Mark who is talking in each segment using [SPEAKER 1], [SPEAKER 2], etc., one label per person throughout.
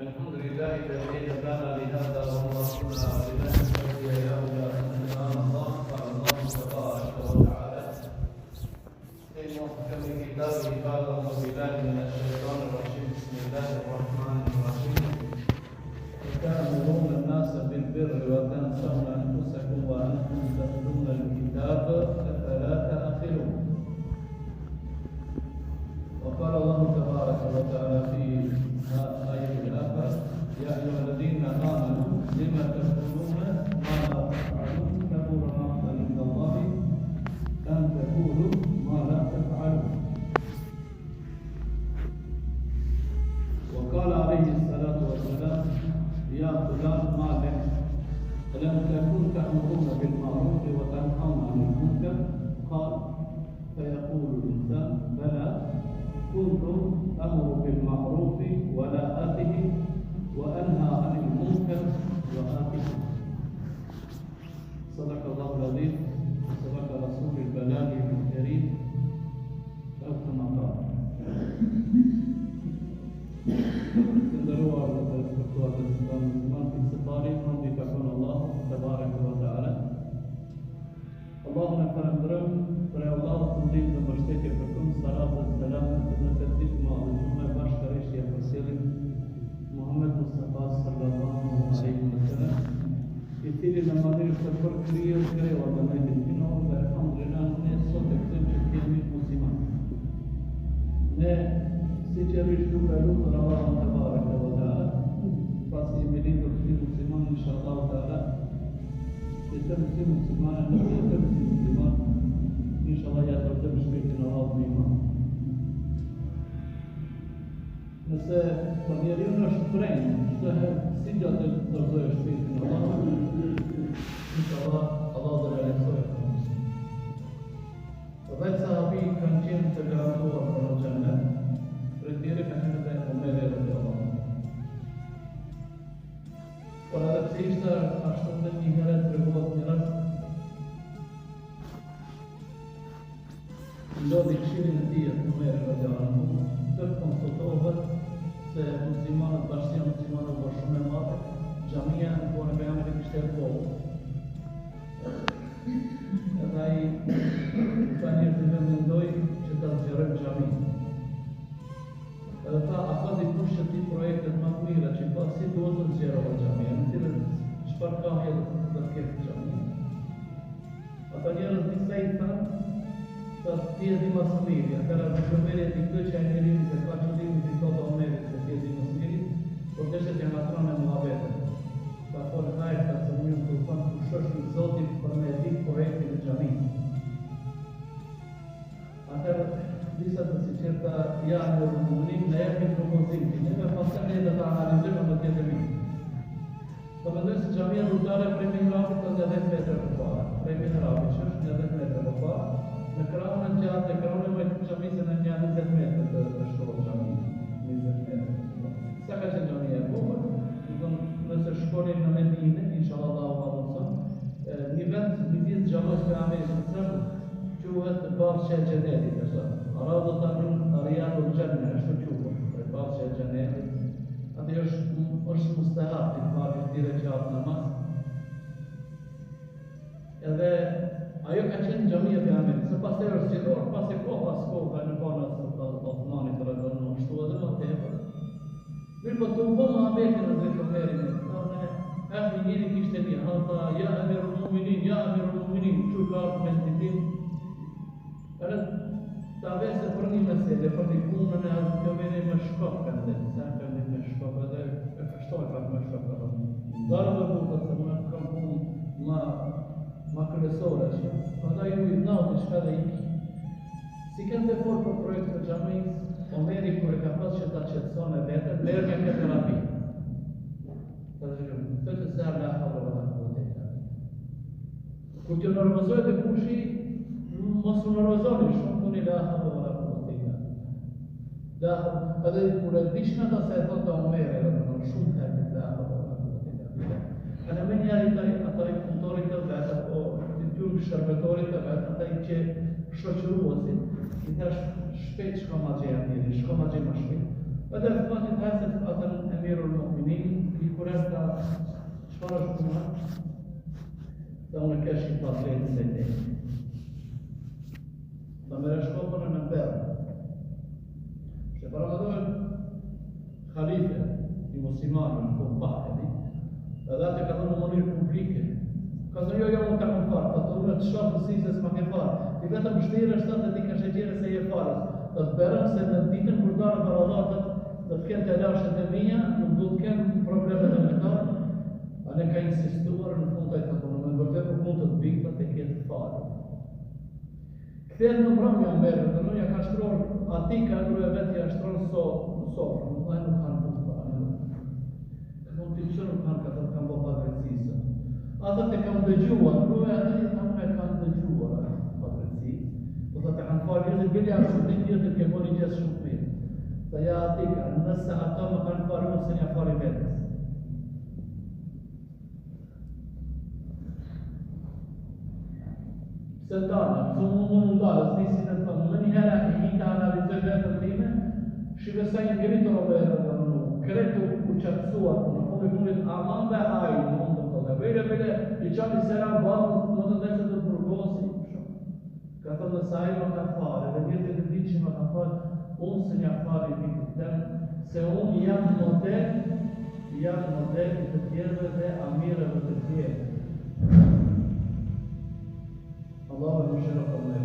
[SPEAKER 1] الحمد لله الذي هدانا لهذا وما كنا لنهتدي لولا ان هدانا الله قال الله تبارك وتعالى في محكم كتابه قال اعوذ بالله من الشيطان الرجيم بسم الله الرحمن الرحيم وتأمرون الناس بالبر وتنسون انفسكم وانتم تتلون الكتاب افلا تعقلون. وقال الله تبارك وتعالى في آية الآخر يا أيها الذين آمنوا لما تقولون ما لا تفعلون كبر مقتا عند الله أن تقولوا ما لا تفعلون. وقال عليه الصلاة والسلام يا فلان ما لك ألم تكن تأمرون بالمعروف وتنهون عن المنكر؟ قال فيقول الإنسان بلى كنت أمر بالمعروف ولا آته وأنهى عن المنكر وآته. صدق الله العظيم وصدق رسول البلاغ الكريم أو كما قال. Këndëruar dhe respektuar të musliman të pari, hamdi takon Allah Tebareke ve Teala. Allahun e falënderojmë për Allahut të ndihmë dhe mbështetje për kënd salat dhe selam në të ditë madhëshme bashkërisht e përcjellim Muhammed Mustafa sallallahu alaihi wasallam, i cili në mënyrë të përkryer kreva dhe në dinë dhe alhamdulillah ne sot e këtëm që kemi musliman. Ne sinqerisht duke lutur Allahun Tebareke ve Teala, pasi jemi lindur si musliman inshallah taala, të si musliman në të si musliman, inshallah ja të rëtëm shpirtin Allah në iman. Nëse për njeriu në shprejnë, çdo herë si gjatë të dorëzojë shpirtin Allah, inshallah Allah dhe realizojë të musliman. Dhe sahabi kanë qenë të garantuar për në xhennet, për tjerë kanë qenë dhe Omeri radiallahu anhu. Por edhe pse ishte ashtu të një herë tregohet një rast, lodhi këshillin e tij Omeri radiallahu anhu, të konsultohet se muslimanët, bashkia muslimanëve po shumë e madhe, xhamia në kohën e Pejgamberit kishte kohë. Edhe ai ka njerëzve mendoi që ta zgjerojnë xhamin. Edhe tha, a ka dikush që ti projektet më të mira që ka si duhet të zgjerohet xhamia, në cilën çfarë ka hedhë të ketë xhamia. Ata njerëz disa i thanë, ti e di më së miri, atëra në shëmberi ti këtë që e njërim se ka qëllimin të thotë Omerit se ti e di më së miri, por të që nga tronë e muhabete. Ka folë hajrë ka se një të thonë kushosh një zotit për me di projektin e xhamisë. Atëra disa të siqerta janë në rëmunim në jepin propozimin, neve pasë ne dhe të analizojmë në tjetë e mirë. Të mendoj se xhamia rrugare prej mihrabit të 10 metra përpara, prej mihrabit që është 10 metra përpara, në krahun e gjatë e krahun e majtë xhamisë në një 20 metra të shkollë xhamia, 20 metra. Sa ka qenë xhamia e vogël, nëse shkonin në Medinë, inshallah Allahu madhëson, një vend midis xhamës Pejgamberit quhet Bafshë e Xhenetit, Rawdatun Riyadul Janna, ashtu quhet, Bafshë e Xhenetit. Aty është mustahab të marrë dire gjatë namaz. Edhe ajo ka qenë xhamia e Pejgamberit, se pas herë zgjedhur, pas e kohë në banat të Osmanit radhiyallahu anhu, ashtu edhe më tepër. Mirë po të ubo Muhamedit në Hazreti Omerin, thonë, njëri kishte një halta, ja Amirul Mu'minin, që ka argumentitin. Edhe ta vese për një mesele, për një punën e Hazreti Omerit me shkop kanë dhe, me shkop edhe e kështoj pak me shkop edhe. Darë dhe bukët se më kam punë ma kryesore që, përda ju i nati shka dhe iki. Si kanë të forë për projekt të xhamisë, Omeri kur e ka pas që ta qetëson e vetën, merë me këtë terapi. Të që se arla havë vëlla këvëtejta. Kur të nërvëzoj dhe kushi, mos u nërvëzoni shumë, kuni la havë vëlla këvëtejta. Edhe kur e dishna ta se e thotë Omeri, shumë herë la havë vëlla këvëtejta. Kanë me njëri ata i punëtorit të vetë, apo të tjurë shërbetorit të vetë, ata i që shoqëruosin, i thash shpejt shko ma gjeja njëri, shko ma gjeja ma shpejt. Edhe fëmatit haset atën emirul mu'minin, i kuresta çfarë është puna? Dhe unë kesh i pas vetën e te. Dhe me reshkopën në berë. Që para më dojnë khalife i muslimanë në kompahemi, edhe atë ka dhënë në mënyrë publike. Ka thënë jo, unë ka më farë, të të unë të shofë të si se s'ma ke farë. Ti vetëm shtirë është të ti ka shëgjere se je farës. Dhe të berëm se në ditën kur darë për adatët, dhe të kenë të lashet e mija, nuk du të kenë problemet e mëtarë, a ne ka insistuar në fund të e të punë, me vërtet për punë të të bikë të ketë farë. Këthet në mbrëmja mberë, dhe nënja ka shtronë, ati ka grue vetë ja shtronë sofrë, nuk kanë për të parë. Ka thonë të që nuk kanë ka të kanë bo padrecisë. Ata të kam dëgjuar, grue ati ta me kanë dëgjuar padrecisë. Po të të kanë farë njëzë, bilja shumë të njëtë të kebo një gjesë shumë mirë. Dhe ja ati ka, nëse ata më kanë farë unë se një farë i vetës. Se dalë, se më dalë, s'nisi në të më njëherë i të analizoj vetën time, shive sa një ngritur o verë dhe në kretu u qatësuar, në po me punit aman dhe ajë, në mundë të dhe vele, i qani sera banë, më të ndeshë të përgosi, ka të në sajë më ka farë, dhe njëtë të ditë që më ka farë, unë se një farë i vitë të temë, se unë jam model i të tjerëve dhe amirëve të tjerë. Allahu në shërë për me,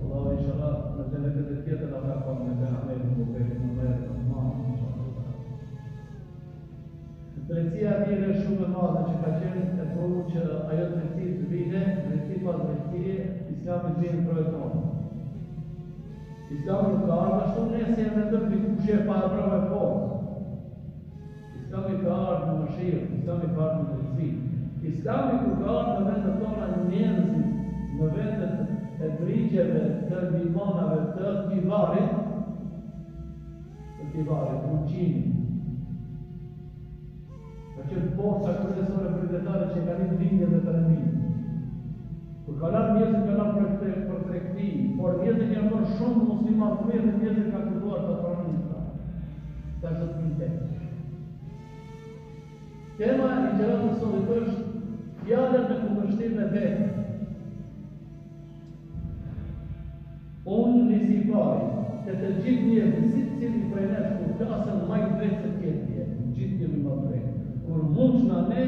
[SPEAKER 1] Allahu i shërë në të në të tjetër në ka për me të amërë në bëjtë në mërë në manë. Drejtësia atire shumë e madhe që ka qenë e pruhu që ajo drejtësi të vide, drejtësi pas drejtësie, Islami të vjenë projetonë. Islami nuk ka ardhë shumë ne se e me ndërë të kushe pa e prave forë. Islami ka ardhë në mëshirë, Islami ka ardhë në drejtësi. Islami nuk ka ardhë në vendë tona njerëzit, në vendet e brigjeve të limanave të kivarit, uqini. Ka qënë forca kryesore kryetare që ka një lindje dhe përëndimi. Kur ka lartë njëzit ka lartë për trekti, por njëzit janë bërë shumë muslimat të mirë dhe njëzit ka këtuar të pranista. Ta është të pintek. Tema i gjeratë sotit është fjallet me kundërshtim e vetë. Unë nisi pari, të të gjithë njërë, si të cili prej nesh, kur kasën maj drejtë se tjetë, gjithë jemi më drejtë. Kur mund që në ne,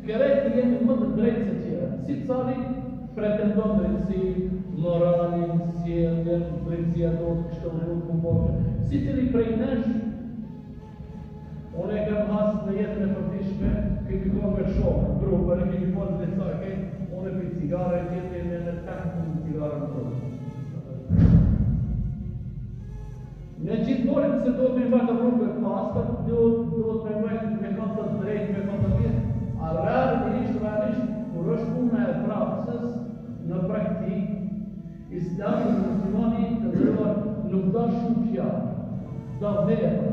[SPEAKER 1] kërejtë jemi më të drejtë se tjera. Si të cali, pretendon drejtësi, moralin, sjelljen, drejtësia do të kështë të mund këmboshë. Si cili prej nesh, unë e kam hasë në jetën e përtishme, kemi kohë me shokë, grupër, kemi kohë dhe sake, unë e për cigare, jetë e në takë për cigare në grupë. Ne gjithmonë se do të mbajmë të rrugë të pastër, do të mbajmë me kënd të drejtë, me kënd të mirë. A realisht, kur është puna e praksës në praktikë, Islami dhe muslimani të dërruar nuk do shumë fjalë, do vepra.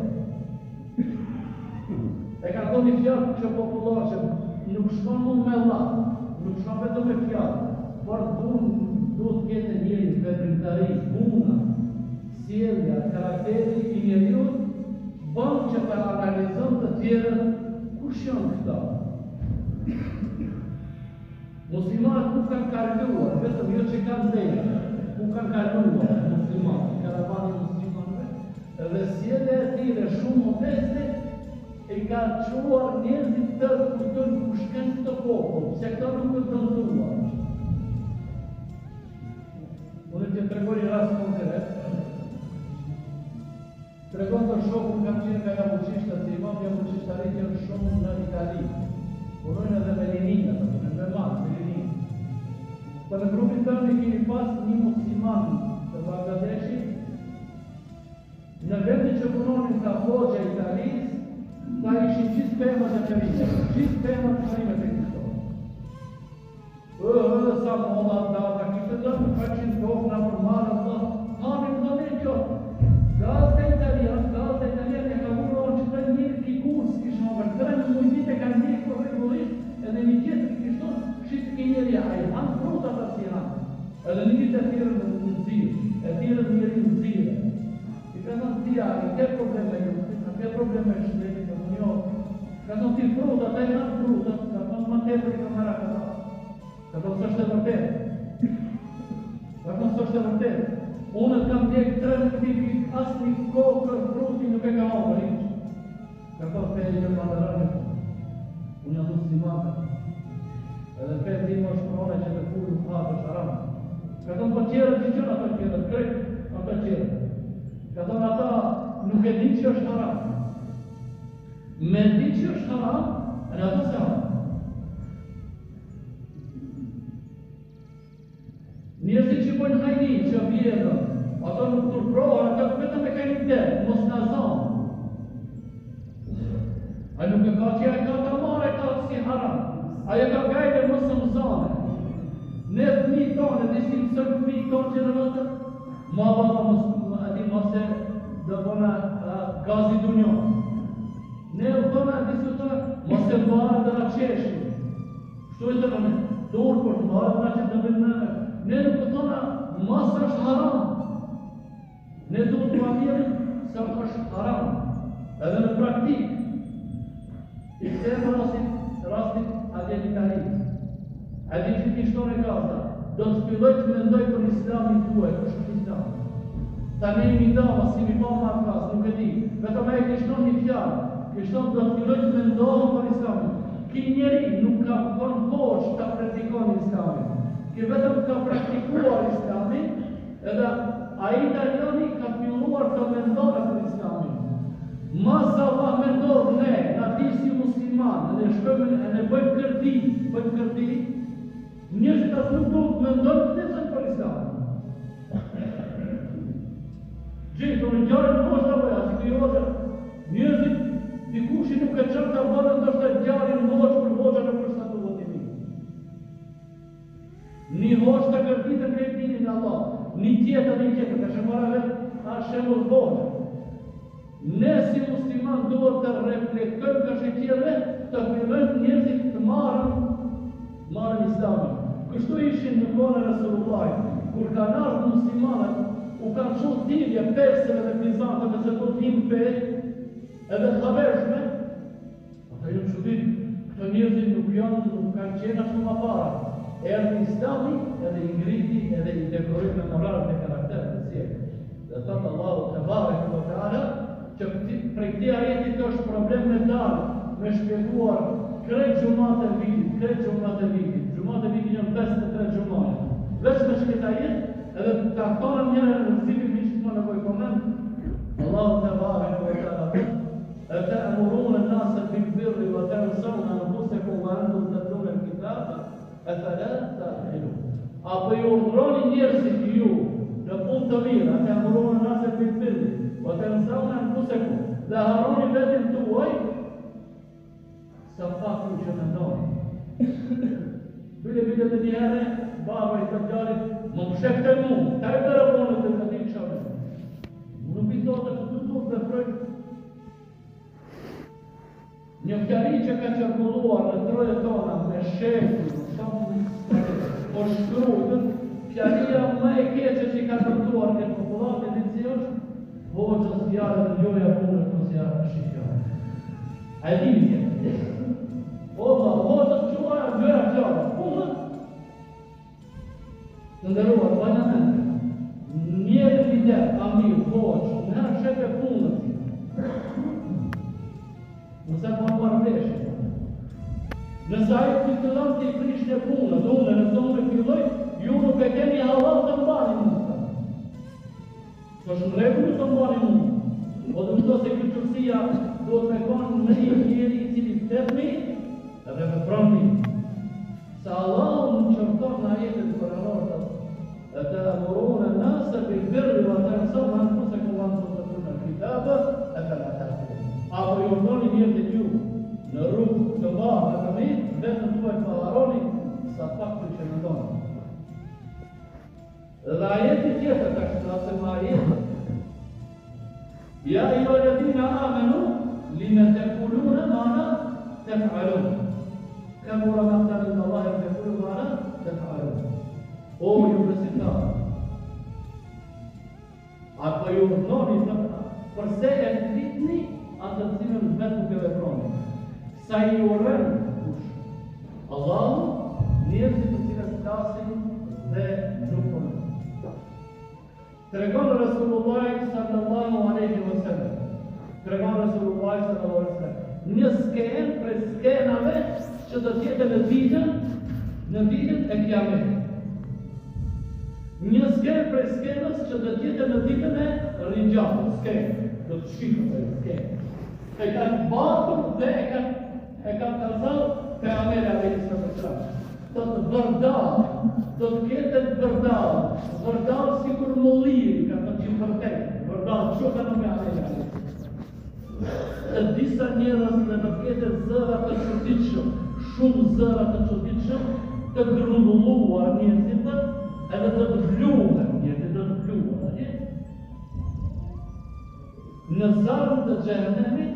[SPEAKER 1] E ka thoni fjalë që popullor që nuk shkon më me lart, nuk shkon vetëm me fjalë, por duhet ketë njëri veprimtari, puna, sjellja, karakteri i njeriut, bën që të analizon të tjerën kush janë këta. Muslimanët nuk kanë kaluar, vetëm jo që kanë dhejë, nuk kanë kaluar muslimanët, karavani muslimanëve, dhe sjellja e tyre shumë modeste i ka quar njerëzit të kujtojnë kush kanë këto popull, se këta nuk e dëmtuar. Unë të tregoj një rast konkret. Tregon të shokun kam qenë ka jabuqishtë të imam, jabuqishtarit janë shumë në Itali. Punojnë edhe me Lenina, me matë, me Lenina. Për në grupit të në kemi pas një musliman të Bangladeshit, në vendi që punonin ka hoxha Italis, ta ishin gjithë temat e përime, gjithë temat e përime të këto. Sa moda ta kishtë të dëmë, ka qenë kohë në përmarë, hamin të dhe kjo. Gazda italian e ka vuron që të njërë ki kurs, kishë më vërtërën, në mujtit e ka njërë për regullisht, edhe një gjithë të kishton, shqit ke njëri ajë, hanë fruta të si hanë. Edhe një gjithë e tjërë në zirë, e tjërë njëri në zirë. I ka thënë dia, ke probleme, ke probleme shtetit të munjohë. Ka thonë ti fruta, ta i janë fruta, ka thonë më tepër i kamera ka thonë. Ka thonë së është e vërtet. Ka thonë së është e vërtet. Unë të kam djekë 13 tipi, asë një kokër fruti nuk e ka hongër iqë. Ka thonë fejë në mandarane. Unë jam muslimaka. Edhe fejë tim është prone që të kurë në fatë është haram. Ka thonë po tjere të qënë ato tjere, krejt ato tjere. Ka thonë ata nuk e di që është haram. Me di që është haram, në ato se haram. Njerëzit që bojnë hajni, që vjedhën, ato nuk turprohen, ato vetëm e kajnë të, mos në zanë. A nuk e ka që e ka të marë, e ka të si haram. A e ka gajde mos në zanë. Ne fëmi tonë, dhe si mësër fëmi tonë që në vëtë, ma baba mos e dhe bona gazi dunjohë. Ne u tonë e disë të mos e mbarë dhe në qeshë. Shtu e të në dorë për të mbarë dhe në që të bëjnë në. Ne nuk të tonë masë është haram. Ne duhet të amjerim sa është haram. Edhe në praktikë. I këtëmë rastit atje një karim. Ati që ti shtore Gaza, do të filloj të mendoj për islamin tuaj, kush është islam. Ta ne imi dama, si mi pa ma kas, nuk e di. Vetëm e kishton një fjallë, kishton do të filloj të mendohë për islamin. Ki njeri nuk ka përnë poshtë të praktikon islamin. Ki vetëm ka praktikuar islamin, edhe a italiani ka filluar të mendohë për islamin. Masa Allah mendohë ne, në ti si musliman, edhe shkojmë e ne bëjmë kërdi, njështë asë nuk do të mendojnë të nesën për islamin. Gjithë, në gjarën në moshtë të bëja, si të joshë, njëzit, dikushi nuk e qëmë të bërën të është të gjarën në moshtë për hoqë në përsa të votimi. Një hoqë të kërditë në krejtë dinin Allah, një tjetër, ka shëmara vetë, a shemull hoqë. Ne si musliman duhet të reflektojmë ka shqetjeve, të fillojmë njëzit të marën islamin. Kështu ishin në kone Resulullaj, kur kanë ardhë muslimanët, u kanë qëllë tivje perseve dhe bizantëve se do t'im pe, edhe t'havershme, ata ju shudit, këto njëzit nuk kanë qenë ashtu ma para. Erdhë islami, edhe i ngriti, edhe i dekorim me moral dhe karakter të sjekë. Dhe thëtë Allahu të barek në të ala, që prej këti ajetit është problem me dalë, me shpjeguar krejt gjumat e vitit. Gjumat e vitit janë 53 gjumat. Veç me shketa jetë, edhe të aktonën njëre në rëzimi mishë të më në komend. Allahu të barek në të ala. E të emurun e nasët bil birri, vë të rësën në nëfusekum vë endu të të në kitabë, e të le të ilu. Apo ju urdroni njerëzit ju në punë të mirë, e të emurun e nasët bil birri, vë të rësën në nëfusekum, dhe haroni vetin të uaj, sa faktu që në ndonë. Bile të njëre, baba i të gjarit, më shekte mu, ta e të rëponë të të të qëve. Nuk pitote të të dhe frëjtë. Një fjari që ka qërkulluar në troje tona me shektu, po shkrutën, fjaria më e keqe që ka tërtuar këtë populatin e si është, hoqës fjare dhe gjoja punët në si arë shqipjare. A e dini këtë? Ola, hoqës quaja gjoja fjare, punët. Të ndëruar, banjamente, njerë lider, amir, hoqë, në herë shepe punët si. Nëse po në marveshë. Nëse ajë të të lëmë të i prish në punët, unë në zonë me filloj, ju nuk e keni halal të mbani mundë. Që është në regullë të mbani mundë. O dhe më se këtërësia do të me konë në një njeri i cili tërmi edhe me prëmi. Se Allah në qërton në ajetet për anorët, e të amurone nëse për birri vë të nësëm në nëse këllanë të të në kitabë, e të në të. Apo ju urdoni njerëzit ju në rrugë të barë në kamit, vetëm tuaj të pavaroni sa faktu që në ndonë. Dhe ajeti tjetër ka shtrasë më ajeti. Ja i ojëtina amenu, lime të kulune mana të fa'alun. Këmura mëhtamin në Allah e të kulune mana të fa'alun. O ju besimtarë, apo ju urdoni të përse e flitni atë të cilën vetë nuk e veproni. Sa i urren kush? Allahu njerëzit të cilët flasin dhe nuk punojnë. Tregon Rasulullah sallallahu alaihi wasallam. Tregon Rasulullah sallallahu alaihi wasallam. Një skenë për skenave që do t'jetë në ditën e Kiametit. Një skenë për skenës që do t'jetë në ditën e Rinjatës, skenë, do të shikë për skenë. E ka të batur dhe e ka të zalë për Amere a.s. Do të vërdal, do të ketë vërdal si kur molliri, ka të qimë vërtet, vërdal, që ka në me Amere a.s. Të disa njerëz dhe të ketë zëra të çuditshëm, shumë zëra të çuditshëm, të grumbulluar njerëzit, edhe të bluar njerëzit, të bluar, në zarën të xhehenemit,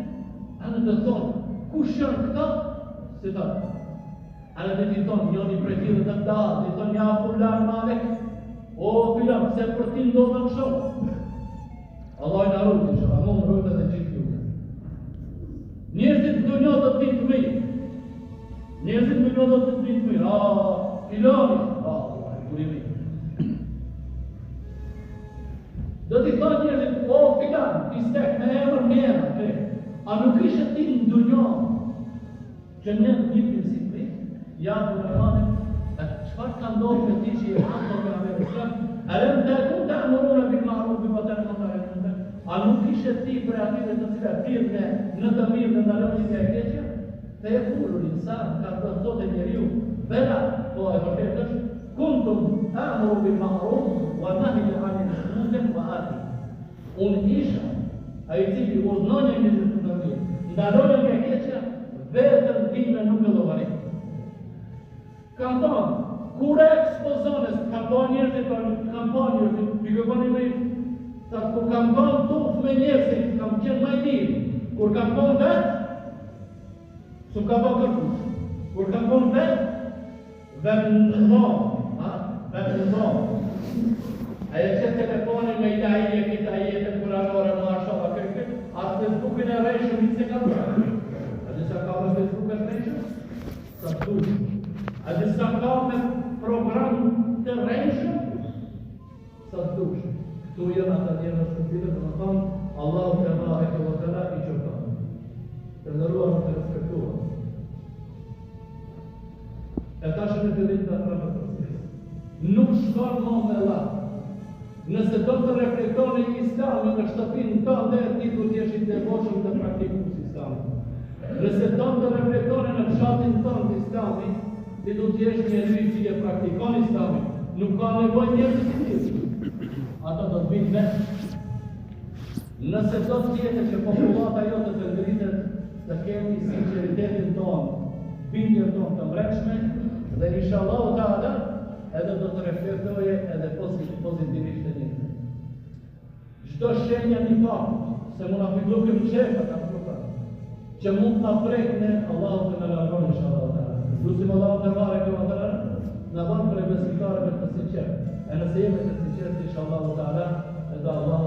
[SPEAKER 1] anë të thonë, kush janë këta? Si thonë, anë të thonë, njoni prej tjere të dalë, të thonë, ja fulan malek, o filan, se për ti ndodhën shumë. Allah i në rrujtë, që anë më rrujtë dhe gjithë juve. Njerëzit në një do të ditë mirë. Njerëzit në një do të ditë mirë. Filani, kurimi. Do t'i thonë njerëzit, o filan, ti stek me emër një emër, a nuk ishe ti në dunjo që një si prit, ja të nërmanim, qëfar ka ndohë me ti që i rëndo me Amerikën, a rëmë të ekun të amurune bil maruf, bil baten në të rëmë, a nuk ishe ti për ative të cilë firme në të mirë dhe në rëmë një e keqë, të e pulur insan, ka të thote njeriu, bela, po e vërtetësh, kuntum amuru bil maruf, wa nahi anin mundem wa ati. Unë isha, a i cili urdhonja një të të mirë, ndalonja nga keqja, vetëm time nuk e llogarit. Kam thonë, kur e ekspozonës, kam thonë njerëzit, pikë bëni me sa kur kam thonë tuf me njerëzit, kam qenë më i mirë. Kur kam thonë vetë, su ka bë kërkush. Kur kam thonë vetë, vetë në ndonë. Ajo që telefoni me ilaje, kita jetë kuranore, mashallah, kërkët, atë Facebookin e rejshëm i se ka bërë. A disa ka me Facebook e rejshëm? Sa të dushë. A disa ka me program të rejshëm? Sa të dushë. Këtu jenë ata njerëz të cilët do të thonë Allahu te bareke ve teala i qoftë. Të nderuar të respektuar. E tash në fillim të rrëfës. Nuk shkon më me Allah. Nëse do të reflektoni Islami në shtëpinë tënde, ti do të jesh i devotshëm të praktikues Islamin. Nëse do të reflektoni në fshatin tënd Islami, ti do të jesh njeriu i cili praktikon Islamin. Nuk ka nevojë njerëz të tjerë. Ata do të vinë vetë. Nëse do të jetë që popullata jote të ngritet, të kemi sinqeritetin tonë, bindjen tonë të mrektshme, dhe inshallah taala edhe do të reflektoje edhe pozitivisht e njëtë. Çdo shenja një faktë, se mund të piklukim qefa, ka të që mund të prekne, Allahu të në largon, inshallah taala. Lusim Allahu të bareke ve teala, në banë për e besimtarëve të sinqertë. E nëse jemi të sinqertë, inshallah taala, edhe Allah